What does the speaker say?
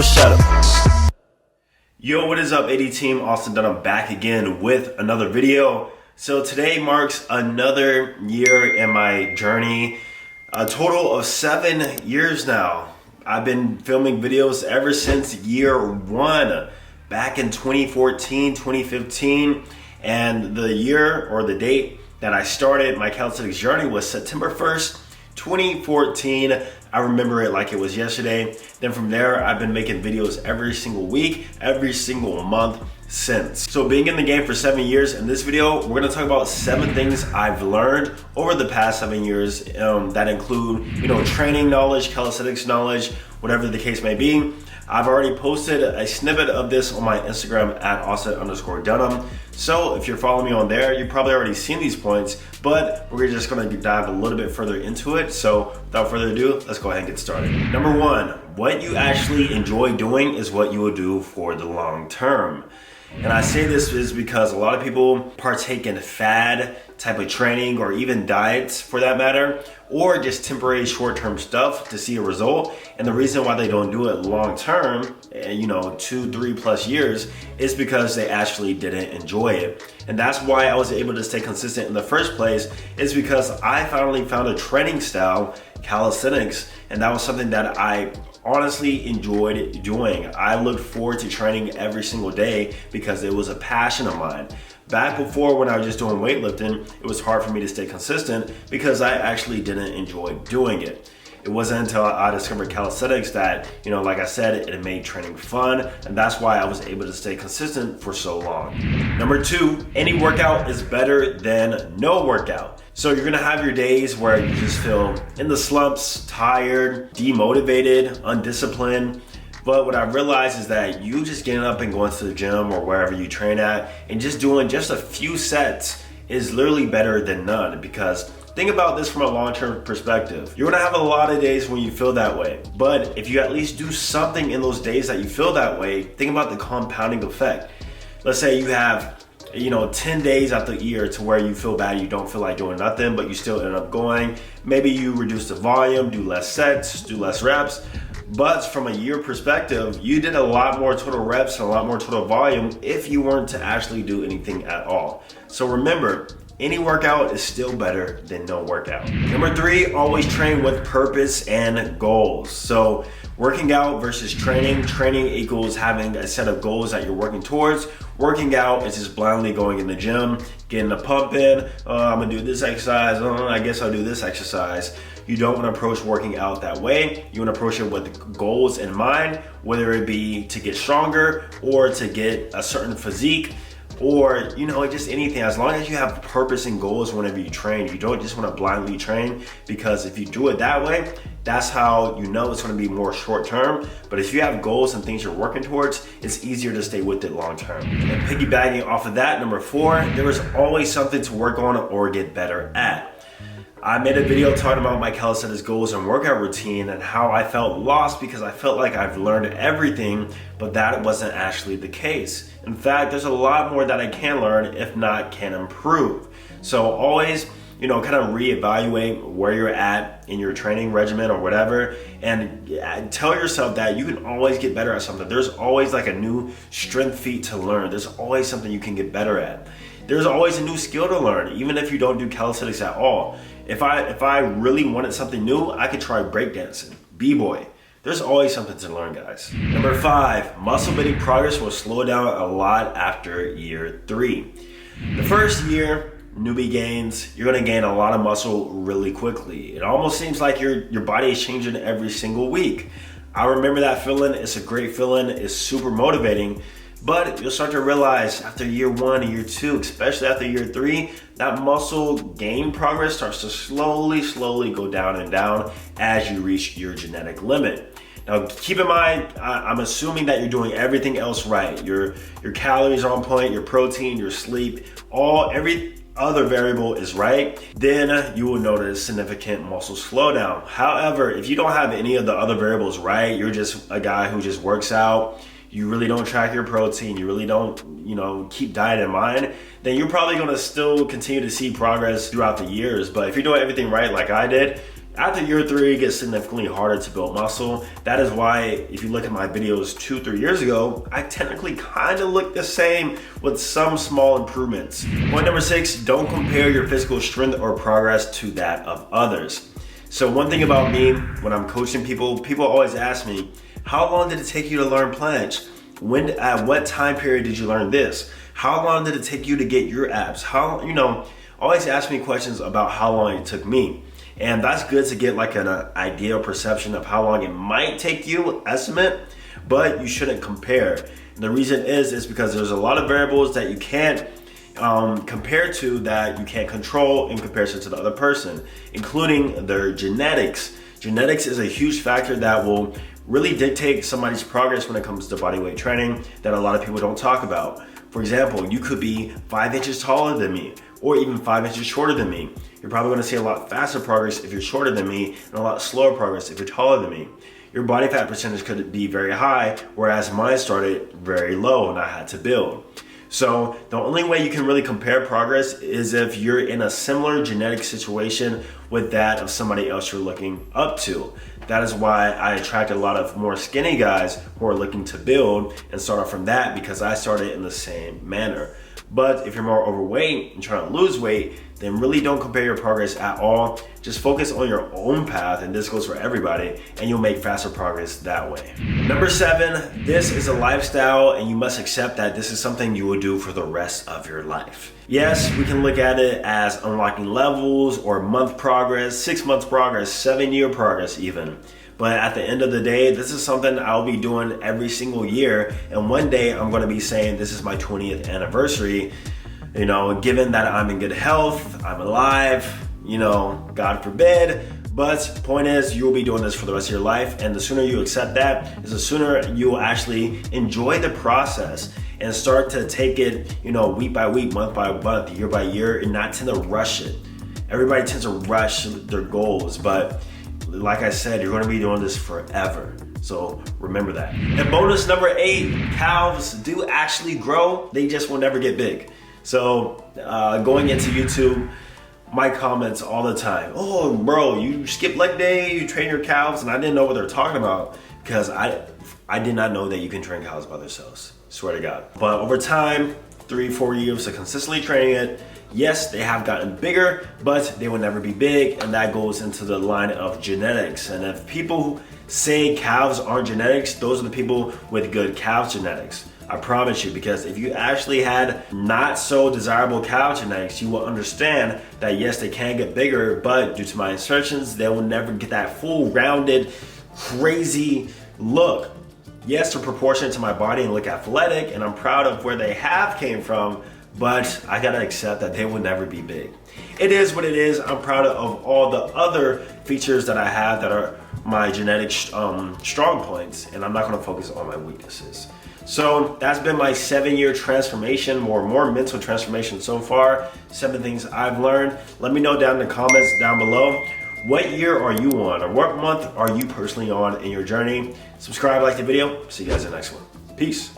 shut up. Yo, what is up, AD team? Austin Dunham back again with another video. So today marks another year in my journey, a total of 7 years now. I've been filming videos ever since year one, back in 2014, 2015, and the year or the date that I started my calisthenics journey was September 1st, 2014. I remember it like it was yesterday. Then from there, I've been making videos every single week, every single month since. So being in the game for 7 years, in this video, we're gonna talk about 7 things I've learned over the past 7 years that include, training knowledge, calisthenics knowledge, whatever the case may be. I've already posted a snippet of this on my Instagram at Austin_Dunham. So if you're following me on there, you've probably already seen these points, but we're just gonna dive a little bit further into it. So without further ado, let's go ahead and get started. Number 1, what you actually enjoy doing is what you will do for the long term. And I say this is because a lot of people partake in fad type of training or even diets for that matter, or just temporary short-term stuff to see a result. And the reason why they don't do it long-term, 2, 3 plus years, is because they actually didn't enjoy it. And that's why I was able to stay consistent in the first place, is because I finally found a training style, calisthenics, and that was something that I honestly enjoyed doing. I looked forward to training every single day because it was a passion of mine. Back before, when I was just doing weightlifting, it was hard for me to stay consistent because I actually didn't enjoy doing it. It wasn't until I discovered calisthenics that, like I said, it made training fun, and that's why I was able to stay consistent for so long. Number 2, any workout is better than no workout. So you're gonna have your days where you just feel in the slumps, tired, demotivated, undisciplined. But what I realized is that you just getting up and going to the gym or wherever you train at and just doing just a few sets is literally better than none. Because think about this from a long-term perspective. You're gonna have a lot of days when you feel that way. But if you at least do something in those days that you feel that way, think about the compounding effect. Let's say you have 10 days out the year to where you feel bad, you don't feel like doing nothing, but you still end up going. Maybe you reduce the volume, do less sets, do less reps. But from a year perspective, you did a lot more total reps and a lot more total volume if you weren't to actually do anything at all. So remember, any workout is still better than no workout. Number 3, always train with purpose and goals. So working out versus training. Training equals having a set of goals that you're working towards. Working out is just blindly going in the gym, getting a pump in. I'm gonna do this exercise. I guess I'll do this exercise. You don't want to approach working out that way. You want to approach it with goals in mind, whether it be to get stronger or to get a certain physique, or just anything. As long as you have purpose and goals whenever you train, you don't just want to blindly train, because if you do it that way, that's how it's going to be more short term. But if you have goals and things you're working towards, it's easier to stay with it long term. And piggybacking off of that, number 4, there is always something to work on or get better at. I made a video talking about my calisthenics goals and workout routine and how I felt lost because I felt like I've learned everything, but that wasn't actually the case. In fact, there's a lot more that I can learn, if not can improve. So always, kind of reevaluate where you're at in your training regimen or whatever, and tell yourself that you can always get better at something. There's always like a new strength feat to learn. There's always something you can get better at. There's always a new skill to learn, even if you don't do calisthenics at all. If I really wanted something new, I could try breakdancing, b-boy. There's always something to learn, guys. Number 5, muscle building progress will slow down a lot after year 3. The first year, newbie gains, you're gonna gain a lot of muscle really quickly. It almost seems like your body is changing every single week. I remember that feeling. It's a great feeling. It's super motivating. But you'll start to realize after year 1 and year 2, especially after year 3, that muscle gain progress starts to slowly go down and down as you reach your genetic limit. Now, keep in mind, I'm assuming that you're doing everything else right. Your calories are on point, your protein, your sleep, every other variable is right. Then you will notice significant muscle slowdown. However, if you don't have any of the other variables right, you're just a guy who just works out, you really don't track your protein, you really don't, keep diet in mind, then you're probably gonna still continue to see progress throughout the years. But if you're doing everything right like I did, After year 3, it gets significantly harder to build muscle. That is why if you look at my videos 2-3 years ago, I technically kind of look the same with some small improvements. Point number 6, don't compare your physical strength or progress to that of others. So one thing about me, when I'm coaching people always ask me, how long did it take you to learn planche? At what time period did you learn this? How long did it take you to get your abs? Always ask me questions about how long it took me. And that's good to get like an idea or perception of how long it might take you, estimate, but you shouldn't compare. And the reason is because there's a lot of variables that you can't compare to, that you can't control in comparison to the other person, including their genetics. Genetics is a huge factor that will really dictate somebody's progress when it comes to bodyweight training that a lot of people don't talk about. For example, you could be 5 inches taller than me, or even 5 inches shorter than me. You're probably gonna see a lot faster progress if you're shorter than me, and a lot slower progress if you're taller than me. Your body fat percentage could be very high, whereas mine started very low and I had to build. So the only way you can really compare progress is if you're in a similar genetic situation with that of somebody else you're looking up to. That is why I attract a lot of more skinny guys who are looking to build and start off from that, because I started in the same manner. But if you're more overweight and trying to lose weight, then really don't compare your progress at all. Just focus on your own path, and this goes for everybody, and you'll make faster progress that way. Number 7, this is a lifestyle, and you must accept that this is something you will do for the rest of your life. Yes, we can look at it as unlocking levels or month progress, 6 months progress, 7-year progress even. But at the end of the day, this is something I'll be doing every single year. And one day I'm gonna be saying this is my 20th anniversary. Given that I'm in good health, I'm alive, God forbid. But point is, you'll be doing this for the rest of your life. And the sooner you accept that, is the sooner you will actually enjoy the process and start to take it, week by week, month by month, year by year, and not tend to rush it. Everybody tends to rush their goals, but like I said, you're gonna be doing this forever. So remember that. And bonus number 8, calves do actually grow. They just will never get big. So going into YouTube, my comments all the time, oh bro, you skip leg day, you train your calves, and I didn't know what they're talking about, because I did not know that you can train cows by themselves. Swear to God. But over time, 3-4 years of consistently training it, yes, they have gotten bigger, but they will never be big, and that goes into the line of genetics. And if people say calves aren't genetics, those are the people with good calf genetics. I promise you, because if you actually had not so desirable calf genetics, you will understand that yes, they can get bigger, but due to my insertions, they will never get that full rounded, crazy look. Yes, they're proportionate to my body and look athletic, and I'm proud of where they have came from, but I gotta accept that they will never be big. It is what it is. I'm proud of all the other features that I have that are my genetic strong points, and I'm not gonna focus on my weaknesses. So that's been my 7-year transformation, more mental transformation so far. 7 things I've learned. Let me know down in the comments down below, what year are you on, or what month are you personally on in your journey? Subscribe, like the video. See you guys in the next one. Peace.